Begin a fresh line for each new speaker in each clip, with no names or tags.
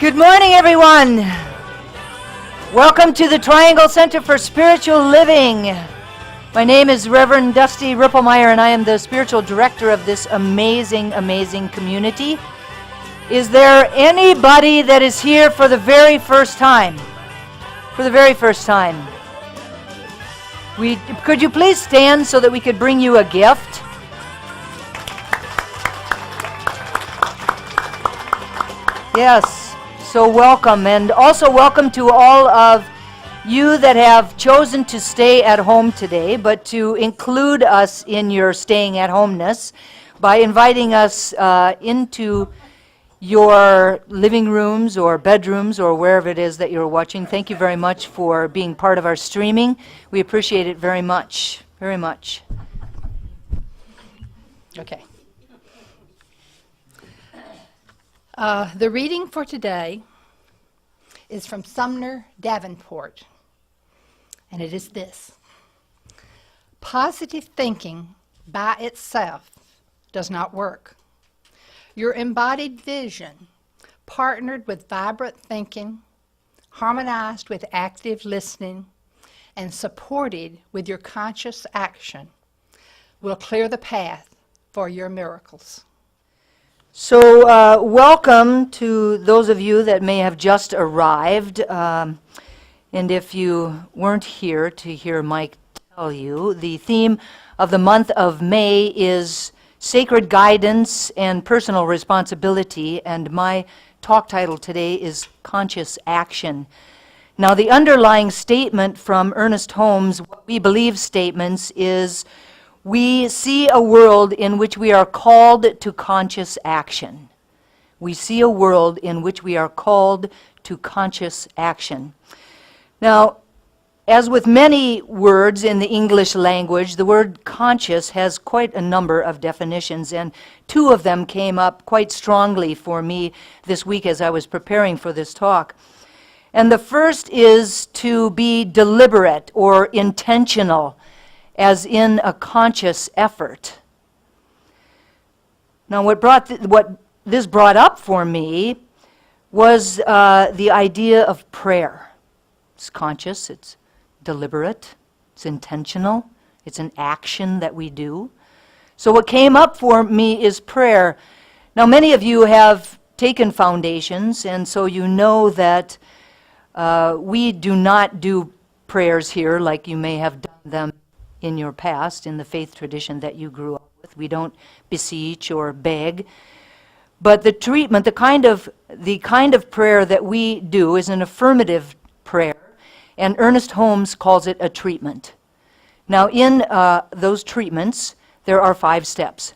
Good morning, everyone. Welcome to the Triangle Center for Spiritual Living. My name is Reverend Dusty Ripplemeyer, and I am the spiritual director of this amazing, amazing community. Is there anybody that is here for the very first time? For the very first time. Could you please stand so that we could bring you a gift? Yes. So welcome, and also welcome to all of you that have chosen to stay at home today, but to include us in your staying at homeness by inviting us into your living rooms or bedrooms or wherever it is that you're watching. Thank you very much for being part of our streaming. We appreciate it very much, very much. Okay.
The reading for today is from Sumner Davenport, and it is this. Positive thinking by itself does not work. Your embodied vision, partnered with vibrant thinking, harmonized with active listening, and supported with your conscious action, will clear the path for your miracles.
So welcome to those of you that may have just arrived. And if you weren't here to hear Mike tell you, the theme of the month of May is Sacred Guidance and Personal Responsibility, and my talk title today is Conscious Action. Now, the underlying statement from Ernest Holmes' What We Believe statements is, we see a world in which we are called to conscious action. We see a world in which we are called to conscious action. Now, as with many words in the English language, the word conscious has quite a number of definitions, and two of them came up quite strongly for me this week as I was preparing for this talk. And the first is to be deliberate or intentional, as in a conscious effort. Now, what this brought up for me was the idea of prayer. It's conscious, it's deliberate, it's intentional, it's an action that we do. So what came up for me is prayer. Now, many of you have taken foundations, and so you know that we do not do prayers here like you may have done them in your past, in the faith tradition that you grew up with. We don't beseech or beg. But the treatment, the kind of prayer that we do is an affirmative prayer, and Ernest Holmes calls it a treatment. Now, in those treatments, there are 5 steps.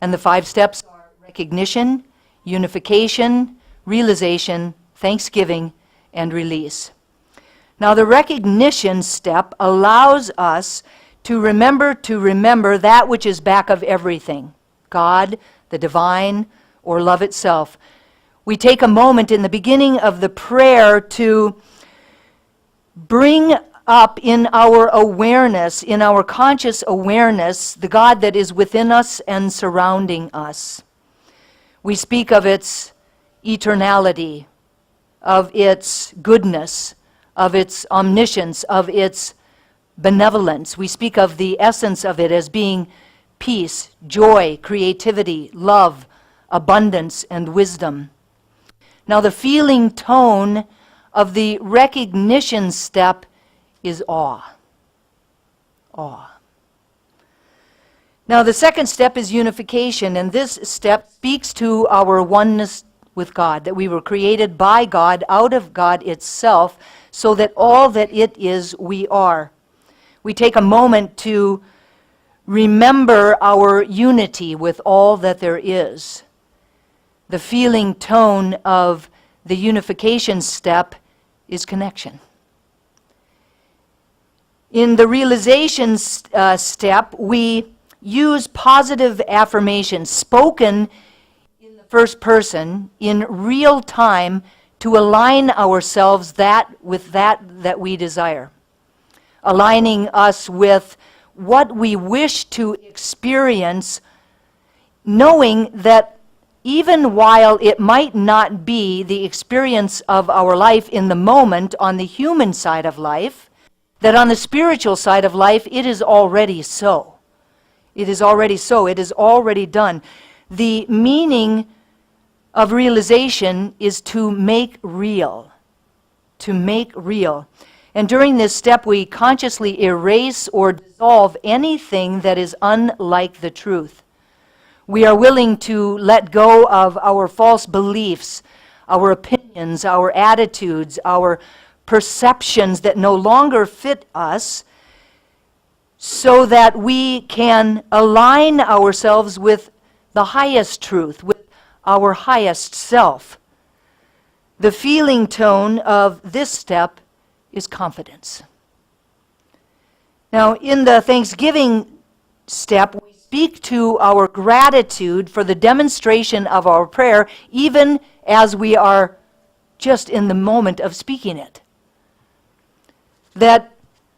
And the 5 steps are recognition, unification, realization, thanksgiving, and release. Now, the recognition step allows us to remember that which is back of everything, God, the divine, or love itself. We take a moment in the beginning of the prayer to bring up in our awareness, in our conscious awareness, the God that is within us and surrounding us. We speak of its eternality, of its goodness, of its omniscience, of its benevolence. We speak of the essence of it as being peace, joy, creativity, love, abundance, and wisdom. Now, the feeling tone of the recognition step is awe. Awe. Now, the second step is unification, and this step speaks to our oneness with God, that we were created by God, out of God itself, so that all that it is, we are. We take a moment to remember our unity with all that there is. The feeling tone of the unification step is connection. In the realization step, we use positive affirmations spoken in the first person in real time to align ourselves with that we desire. Aligning us with what we wish to experience, knowing that even while it might not be the experience of our life in the moment on the human side of life, that on the spiritual side of life, it is already so. It is already so. It is already done. The meaning of realization is to make real. To make real. And during this step, we consciously erase or dissolve anything that is unlike the truth. We are willing to let go of our false beliefs, our opinions, our attitudes, our perceptions that no longer fit us, so that we can align ourselves with the highest truth, with our highest self. The feeling tone of this step is confidence. Now, in the Thanksgiving step, we speak to our gratitude for the demonstration of our prayer, even as we are just in the moment of speaking it. That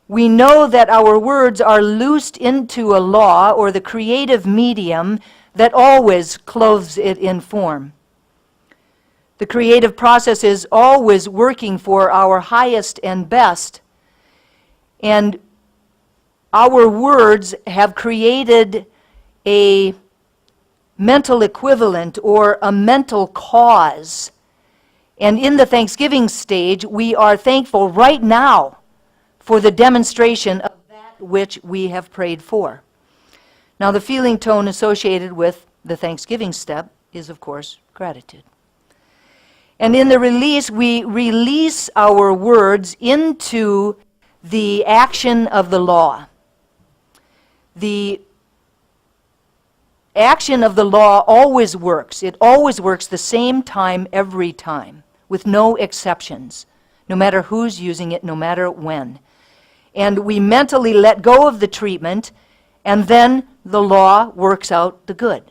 we know that our words are loosed into a law or the creative medium that always clothes it in form. The creative process is always working for our highest and best. And our words have created a mental equivalent or a mental cause. And in the Thanksgiving stage, we are thankful right now for the demonstration of that which we have prayed for. Now, the feeling tone associated with the Thanksgiving step is, of course, gratitude. And in the release, we release our words into the action of the law. The action of the law always works. It always works the same time every time, with no exceptions, no matter who's using it, no matter when. And we mentally let go of the treatment, and then the law works out the good.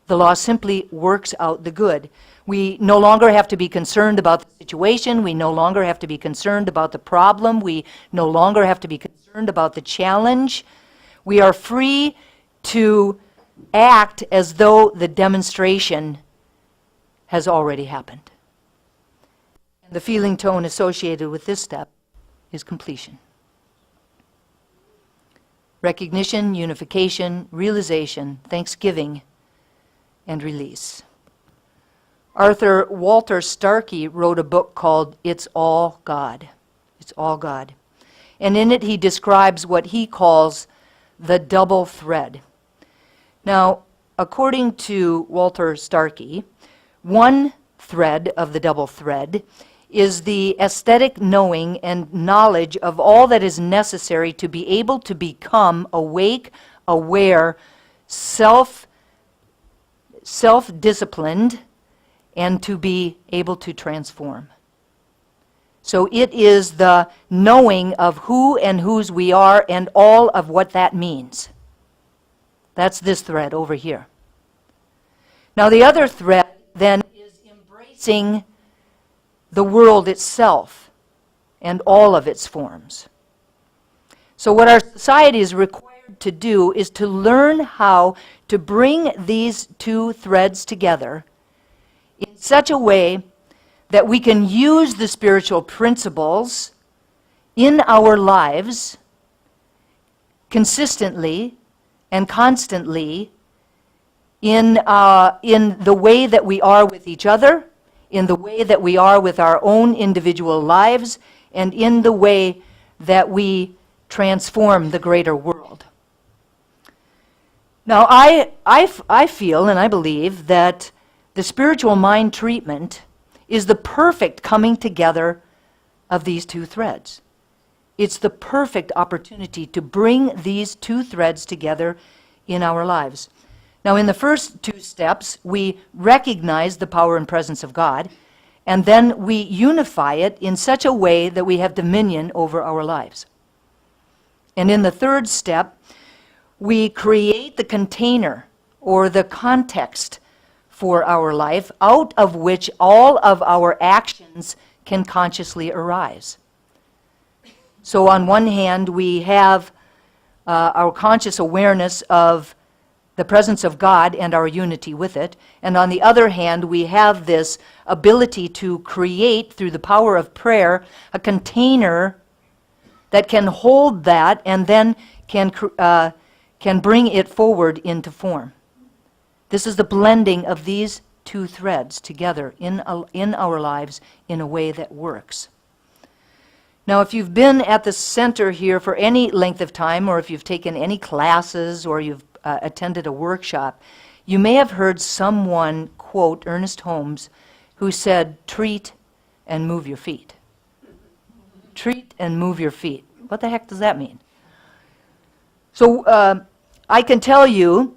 The law simply works out the good. We no longer have to be concerned about the situation. We no longer have to be concerned about the problem. We no longer have to be concerned about the challenge. We are free to act as though the demonstration has already happened. And the feeling tone associated with this step is completion. Recognition, unification, realization, thanksgiving, and release. Arthur Walter Starkey wrote a book called It's All God. It's All God. And in it he describes what he calls the double thread. Now, according to Walter Starkey, one thread of the double thread is the aesthetic knowing and knowledge of all that is necessary to be able to become awake, aware, self-disciplined, and to be able to transform. So it is the knowing of who and whose we are and all of what that means. That's this thread over here. Now the other thread then is embracing the world itself and all of its forms. So what our society is required to do is to learn how to bring these two threads together in such a way that we can use the spiritual principles in our lives consistently and constantly in the way that we are with each other, in the way that we are with our own individual lives, and in the way that we transform the greater world. Now, I feel and I believe that the spiritual mind treatment is the perfect coming together of these two threads. It's the perfect opportunity to bring these two threads together in our lives. Now, in the first two steps, we recognize the power and presence of God, and then we unify it in such a way that we have dominion over our lives. And in the third step, we create the container or the context for our life out of which all of our actions can consciously arise. So on one hand, we have our conscious awareness of the presence of God and our unity with it. And on the other hand, we have this ability to create, through the power of prayer, a container that can hold that and then can bring it forward into form. This is the blending of these two threads together in our lives in a way that works. Now, if you've been at the center here for any length of time, or if you've taken any classes, or you've attended a workshop, you may have heard someone quote Ernest Holmes, who said, "Treat and move your feet." Treat and move your feet. What the heck does that mean? So I can tell you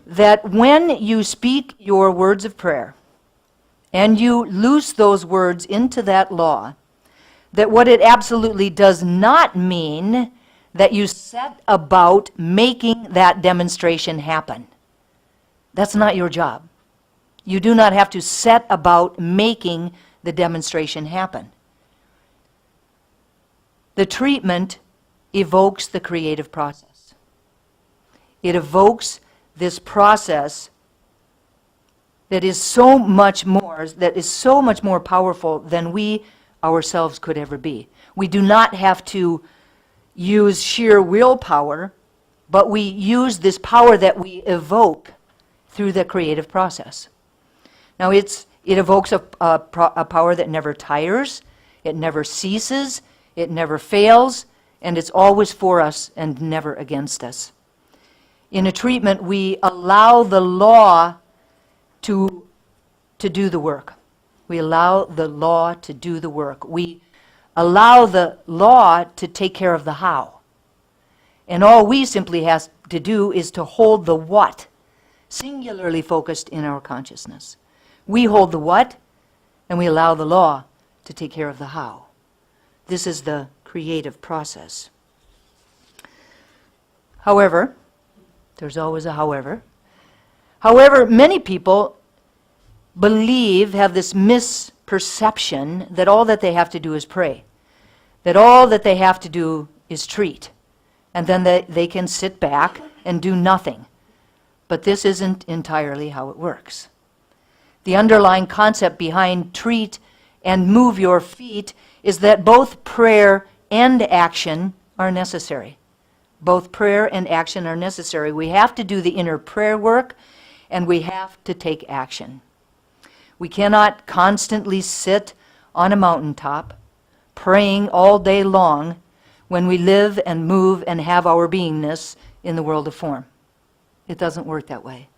that when you speak your words of prayer, and you loose those words into that law, that what it absolutely does not mean that you set about making that demonstration happen. That's not your job. You do not have to set about making the demonstration happen. The treatment evokes the creative process. It evokes this process that is so much more powerful than we ourselves could ever be. We do not have to use sheer willpower, but we use this power that we evoke through the creative process. Now it evokes a power that never tires, it never ceases, it never fails, and it's always for us and never against us. In a treatment, we allow the law to do the work. We allow the law to do the work. We allow the law to take care of the how. And all we simply have to do is to hold the what, singularly focused in our consciousness. We hold the what, and we allow the law to take care of the how. This is the creative process. However, there's always a however. However, many people have this misperception that all that they have to do is pray, that all that they have to do is treat, and then they can sit back and do nothing. But this isn't entirely how it works. The underlying concept behind treat and move your feet is that both prayer and action are necessary. Both prayer and action are necessary. We have to do the inner prayer work, and we have to take action. We cannot constantly sit on a mountaintop praying all day long when we live and move and have our beingness in the world of form. It doesn't work that way.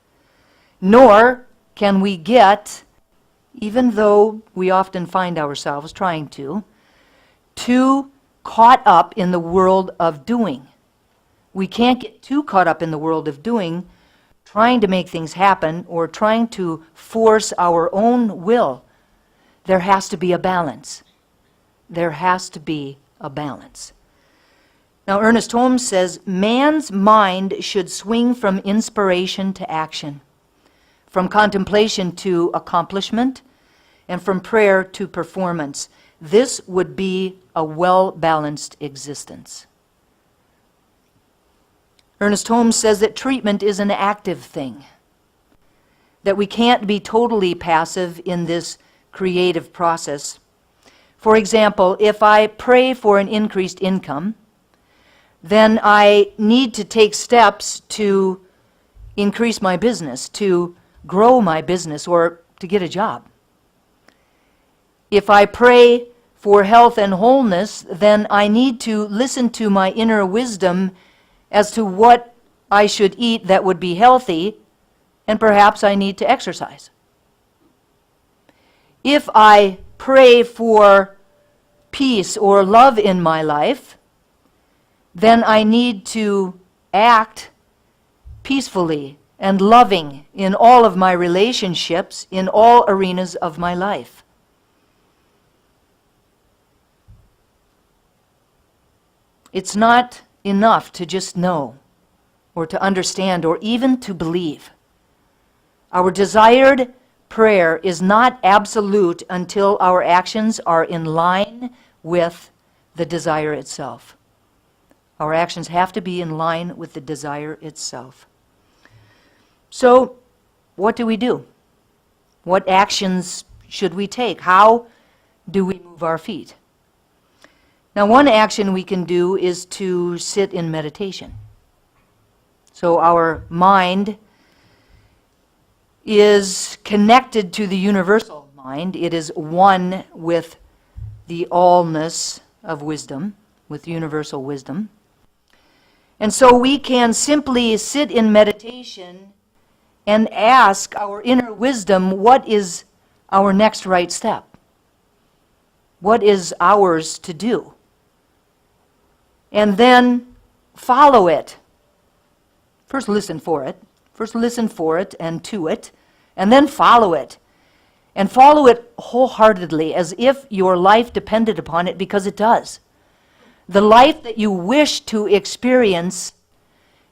Nor can we get, even though we often find ourselves trying to, too caught up in the world of doing. We can't get too caught up in the world of doing, trying to make things happen or trying to force our own will. There has to be a balance. There has to be a balance. Now, Ernest Holmes says, man's mind should swing from inspiration to action, from contemplation to accomplishment, and from prayer to performance. This would be a well-balanced existence. Ernest Holmes says that treatment is an active thing, that we can't be totally passive in this creative process. For example, if I pray for an increased income, then I need to take steps to increase my business, to grow my business, or to get a job. If I pray for health and wholeness, then I need to listen to my inner wisdom as to what I should eat that would be healthy, and perhaps I need to exercise. If I pray for peace or love in my life, then I need to act peacefully and loving in all of my relationships, in all arenas of my life. It's not enough to just know or to understand or even to believe. Our desired prayer is not absolute until our actions are in line with the desire itself. Our actions have to be in line with the desire itself. So, what do we do? What actions should we take? How do we move our feet? Now, one action we can do is to sit in meditation. So our mind is connected to the universal mind. It is one with the allness of wisdom, with universal wisdom. And so we can simply sit in meditation and ask our inner wisdom, what is our next right step? What is ours to do? And then follow it. First listen for it. First listen for it and to it, and then follow it. And follow it wholeheartedly, as if your life depended upon it, because it does. The life that you wish to experience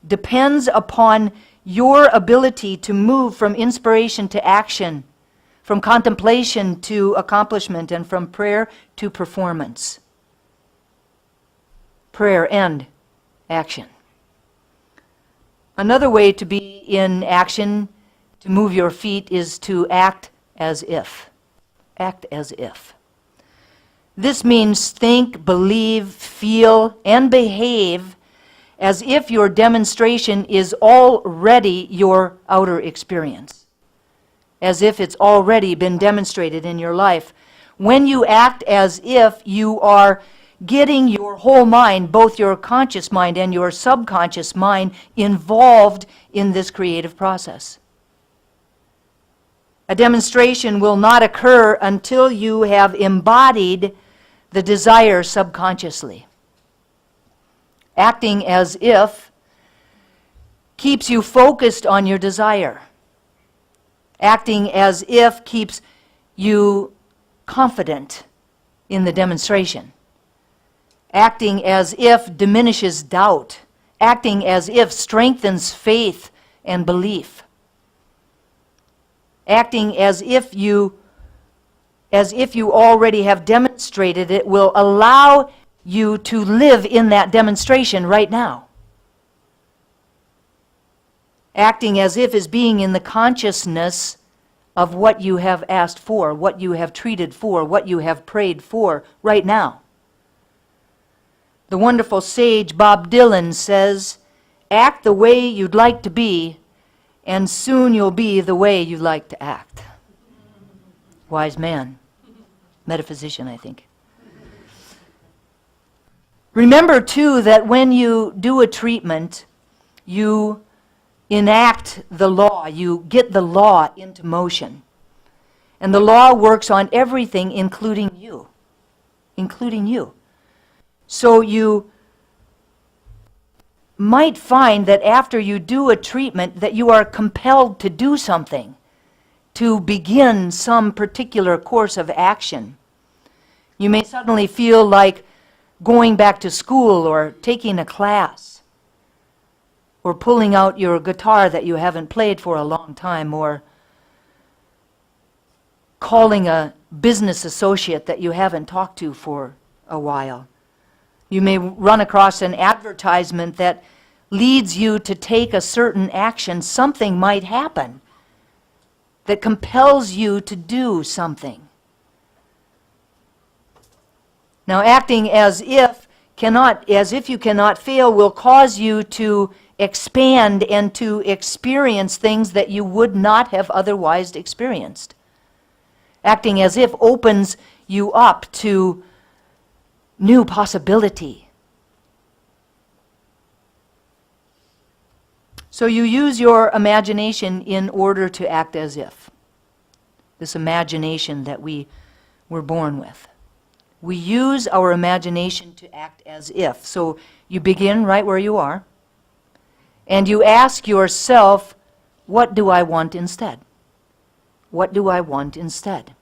depends upon your ability to move from inspiration to action, from contemplation to accomplishment, and from prayer to performance. Prayer and action. Another way to be in action, to move your feet, is to act as if. Act as if. This means think, believe, feel, and behave as if your demonstration is already your outer experience, as if it's already been demonstrated in your life. When you act as if, you are getting your whole mind, both your conscious mind and your subconscious mind, involved in this creative process. A demonstration will not occur until you have embodied the desire subconsciously. Acting as if keeps you focused on your desire. Acting as if keeps you confident in the demonstration. Acting as if diminishes doubt. Acting as if strengthens faith and belief. Acting as if you already have demonstrated it will allow you to live in that demonstration right now. Acting as if is being in the consciousness of what you have asked for, what you have treated for, what you have prayed for right now. The wonderful sage Bob Dylan says, "Act the way you'd like to be, and soon you'll be the way you like to act." Wise man. Metaphysician, I think. Remember, too, that when you do a treatment, you enact the law. You get the law into motion. And the law works on everything, including you. Including you. So you might find that after you do a treatment that you are compelled to do something, to begin some particular course of action. You may suddenly feel like going back to school or taking a class, or pulling out your guitar that you haven't played for a long time, or calling a business associate that you haven't talked to for a while. You may run across an advertisement that leads you to take a certain action. Something might happen that compels you to do something. Now, acting as if you cannot fail will cause you to expand and to experience things that you would not have otherwise experienced. Acting as if opens you up to new possibility. So you use your imagination in order to act as if. This imagination that we were born with. We use our imagination to act as if. So you begin right where you are, and you ask yourself, what do I want instead? What do I want instead?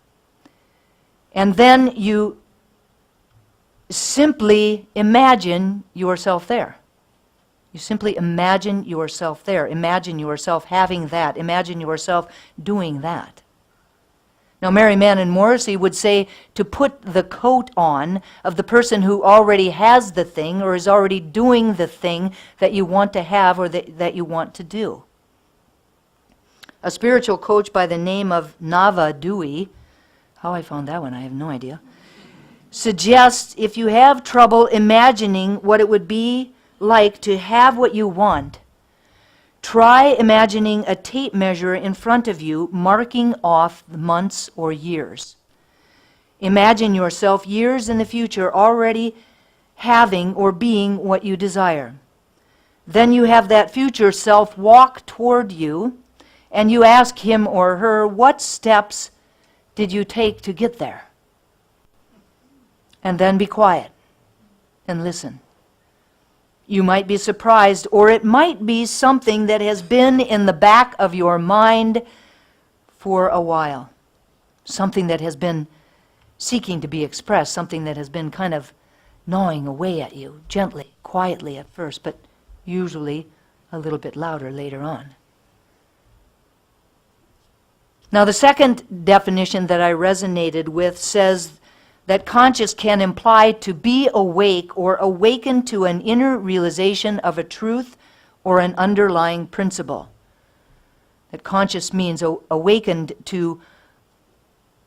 And then you simply imagine yourself there. You simply imagine yourself there. Imagine yourself having that. Imagine yourself doing that. Now, Mary Mann Morrissey would say to put the coat on of the person who already has the thing or is already doing the thing that you want to have or that you want to do. A spiritual coach by the name of Nava Dewey, how I found that one, I have no idea, suggests if you have trouble imagining what it would be like to have what you want, try imagining a tape measure in front of you marking off the months or years. Imagine yourself years in the future already having or being what you desire. Then you have that future self walk toward you, and you ask him or her, what steps did you take to get there? And then be quiet and listen. You might be surprised, or it might be something that has been in the back of your mind for a while. Something that has been seeking to be expressed, something that has been kind of gnawing away at you, gently, quietly at first, but usually a little bit louder later on. Now, the second definition that I resonated with says that conscious can imply to be awake or awaken to an inner realization of a truth or an underlying principle. That conscious means awakened to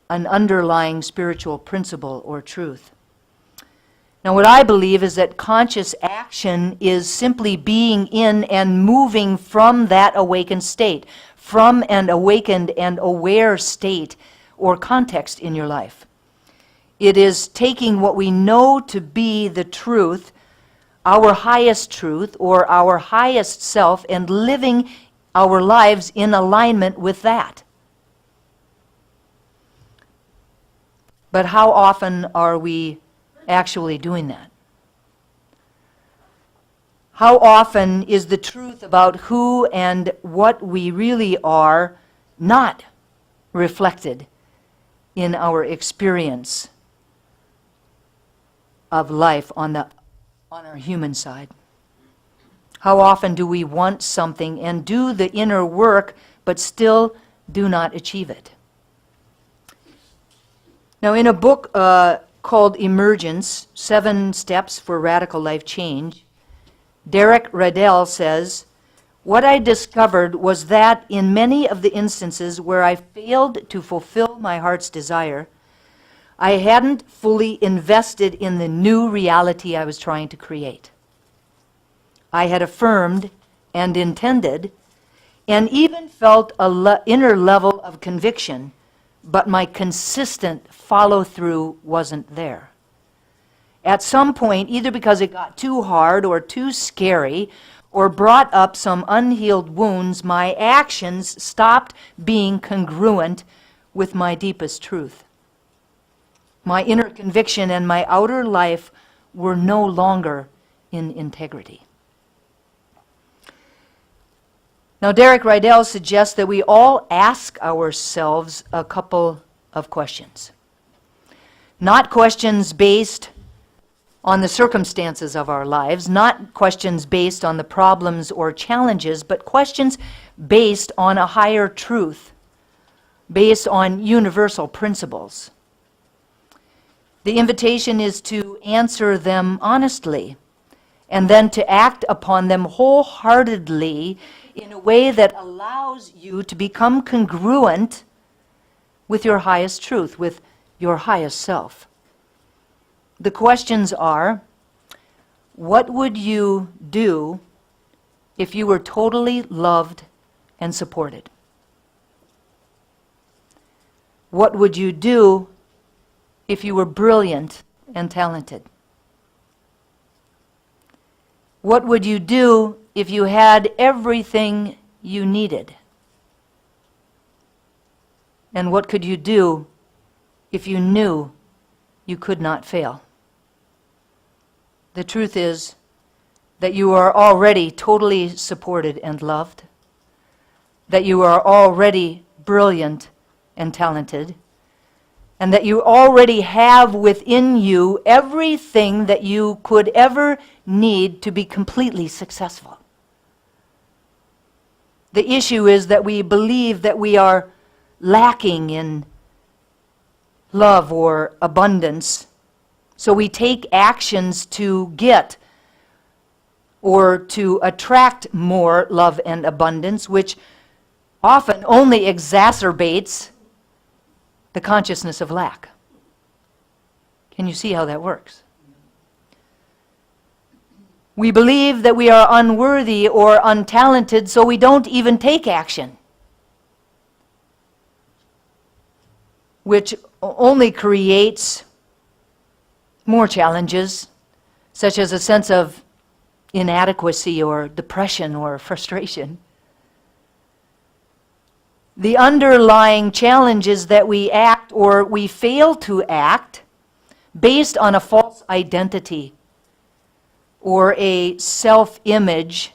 an underlying spiritual principle or truth. Now, what I believe is that conscious action is simply being in and moving from that awakened state, from an awakened and aware state or context in your life. It is taking what we know to be the truth, our highest truth or our highest self, and living our lives in alignment with that. But how often are we actually doing that? How often is the truth about who and what we really are not reflected in our experience of life on our human side? How often do we want something and do the inner work but still do not achieve it? Now, in a book called Emergence, 7 Steps for Radical Life Change, Derek Riddell says, what I discovered was that in many of the instances where I failed to fulfill my heart's desire, I hadn't fully invested in the new reality I was trying to create. I had affirmed and intended and even felt an inner level of conviction, but my consistent follow-through wasn't there. At some point, either because it got too hard or too scary or brought up some unhealed wounds, my actions stopped being congruent with my deepest truth. My inner conviction and my outer life were no longer in integrity. Now, Derek Riddell suggests that we all ask ourselves a couple of questions. Not questions based on the circumstances of our lives, not questions based on the problems or challenges, but questions based on a higher truth, based on universal principles. The invitation is to answer them honestly, and then to act upon them wholeheartedly in a way that allows you to become congruent with your highest truth, with your highest self. The questions are, what would you do if you were totally loved and supported? What would you do if you were brilliant and talented? What would you do if you had everything you needed? And what could you do if you knew you could not fail? The truth is that you are already totally supported and loved, that you are already brilliant and talented, and that you already have within you everything that you could ever need to be completely successful. The issue is that we believe that we are lacking in love or abundance, so we take actions to get or to attract more love and abundance, which often only exacerbates the consciousness of lack. Can you see how that works? We believe that we are unworthy or untalented, so we don't even take action, which only creates more challenges, such as a sense of inadequacy or depression or frustration. The underlying challenge is that we act or we fail to act based on a false identity or a self-image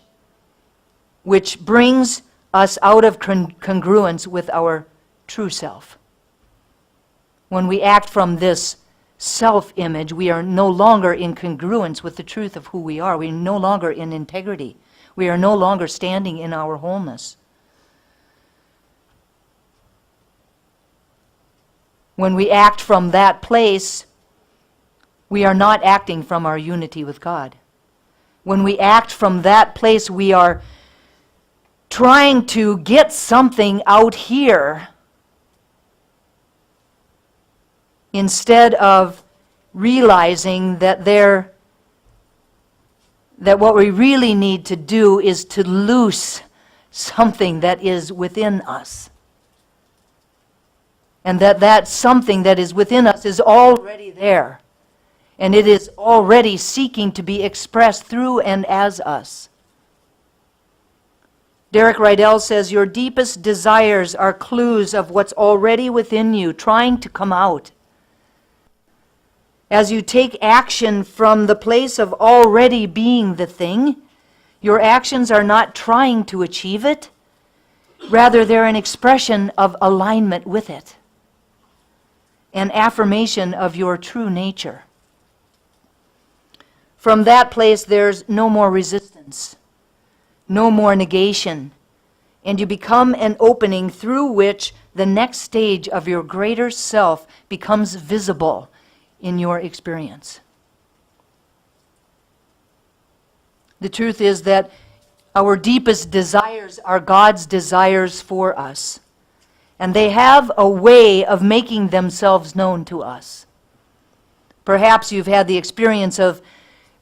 which brings us out of congruence with our true self. When we act from this self-image, we are no longer in congruence with the truth of who we are. We are no longer in integrity. We are no longer standing in our wholeness. When we act from that place, we are not acting from our unity with God. When we act from that place, we are trying to get something out here instead of realizing that what we really need to do is to loose something that is within us. And that something that is within us is already there. And it is already seeking to be expressed through and as us. Derek Rydell says, your deepest desires are clues of what's already within you, trying to come out. As you take action from the place of already being the thing, your actions are not trying to achieve it. Rather, they're an expression of alignment with it, an affirmation of your true nature. From that place, there's no more resistance, no more negation, and you become an opening through which the next stage of your greater self becomes visible in your experience. The truth is that our deepest desires are God's desires for us, and they have a way of making themselves known to us. Perhaps you've had the experience of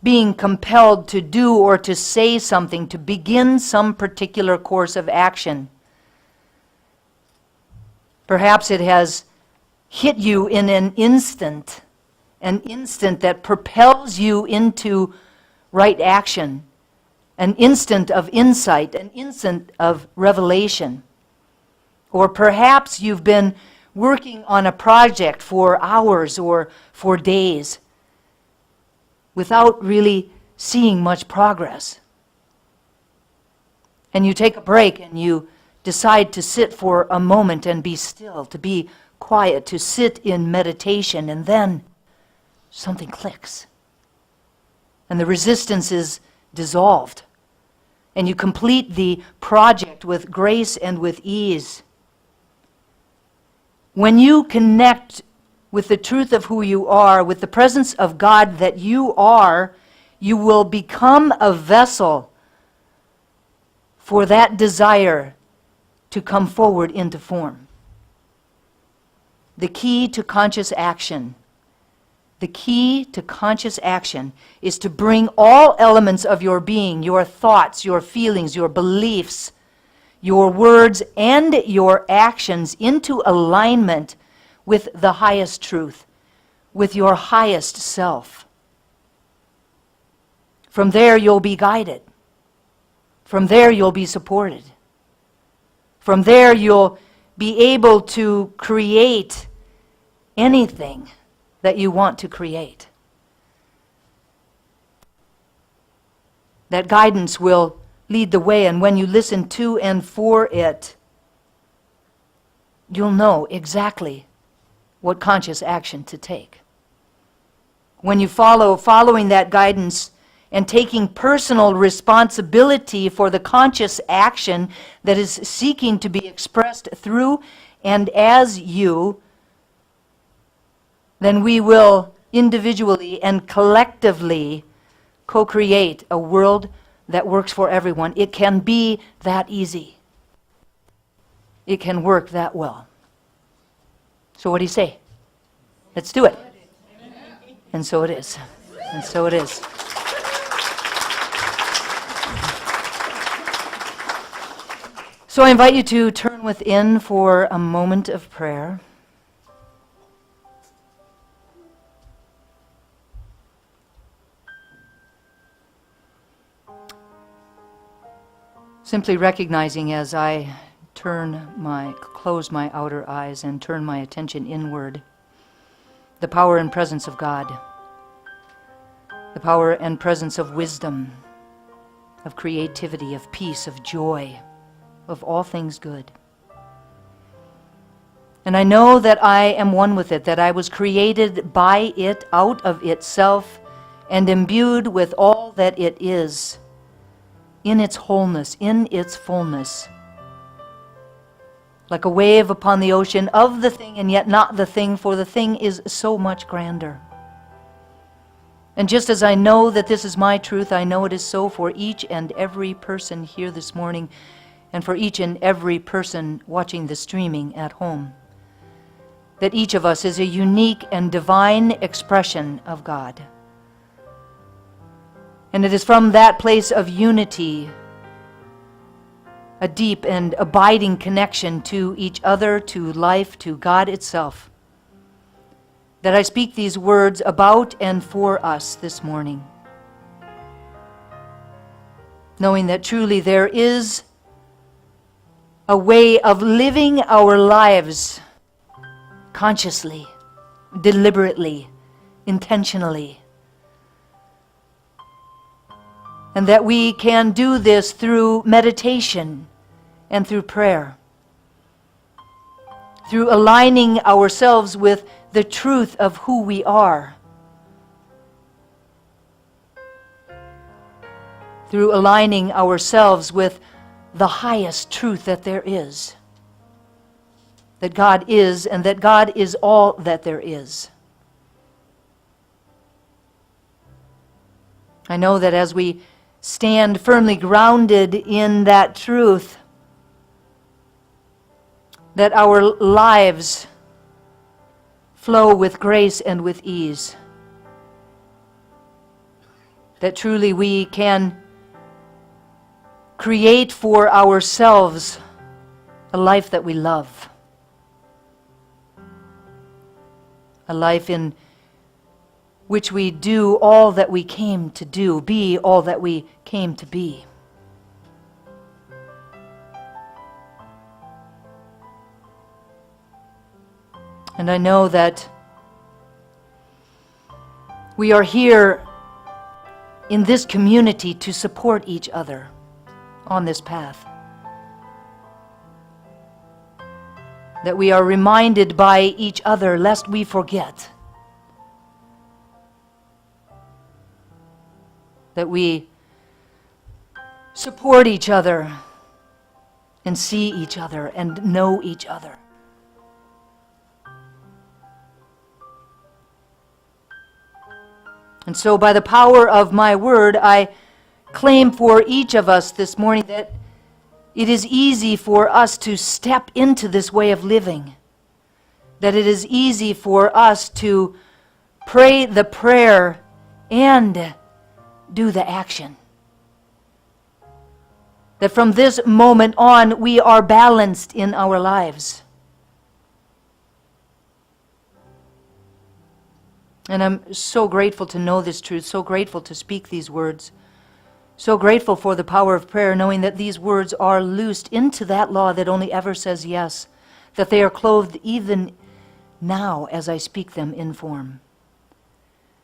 being compelled to do or to say something, to begin some particular course of action. Perhaps it has hit you in an instant that propels you into right action, an instant of insight, an instant of revelation. Or perhaps you've been working on a project for hours or for days without really seeing much progress. And you take a break and you decide to sit for a moment and be still, to be quiet, to sit in meditation, and then something clicks. And the resistance is dissolved. And you complete the project with grace and with ease. When you connect with the truth of who you are, with the presence of God that you are, you will become a vessel for that desire to come forward into form. The key to conscious action is to bring all elements of your being, your thoughts, your feelings, your beliefs, your words, and your actions into alignment with the highest truth, with your highest self. From there, you'll be guided. From there, you'll be supported. From there, you'll be able to create anything that you want to create. That guidance will lead the way, and when you listen to and for it, you'll know exactly what conscious action to take. When you following that guidance and taking personal responsibility for the conscious action that is seeking to be expressed through and as you, then we will individually and collectively co-create a world that works for everyone. It can be that easy. it can work that well. So what do you say? Let's do it. And so it is. And so it is. So I invite you to turn within for a moment of prayer. Simply recognizing as I close my outer eyes and turn my attention inward, the power and presence of God, the power and presence of wisdom, of creativity, of peace, of joy, of all things good. And I know that I am one with it, that I was created by it, out of itself, and imbued with all that it is, in its wholeness, in its fullness. Like a wave upon the ocean, of the thing and yet not the thing, for the thing is so much grander. And just as I know that this is my truth, I know it is so for each and every person here this morning, and for each and every person watching the streaming at home, that each of us is a unique and divine expression of God. And it is from that place of unity, a deep and abiding connection to each other, to life, to God itself, that I speak these words about and for us this morning, knowing that truly there is a way of living our lives consciously, deliberately, intentionally, and that we can do this through meditation and through prayer, through aligning ourselves with the truth of who we are, through aligning ourselves with the highest truth that there is, that God is, and that God is all that there is. I know that as we stand firmly grounded in that truth, that our lives flow with grace and with ease, that truly we can create for ourselves a life that we love, a life in which we do all that we came to do, be all that we came to be. And I know that we are here in this community to support each other on this path. That we are reminded by each other lest we forget. That we support each other and see each other and know each other. And so by the power of my word, I claim for each of us this morning that it is easy for us to step into this way of living. That it is easy for us to pray the prayer and do the action. That from this moment on, we are balanced in our lives. And I'm so grateful to know this truth, so grateful to speak these words, so grateful for the power of prayer, knowing that these words are loosed into that law that only ever says yes, that they are clothed even now as I speak them in form.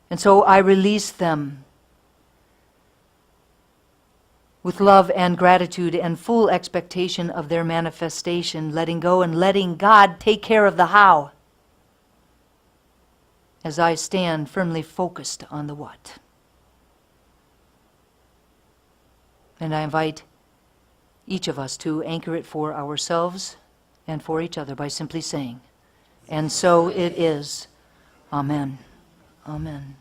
And so I release them with love and gratitude and full expectation of their manifestation, letting go and letting God take care of the how, as I stand firmly focused on the what. And I invite each of us to anchor it for ourselves and for each other by simply saying, and so it is. Amen. Amen.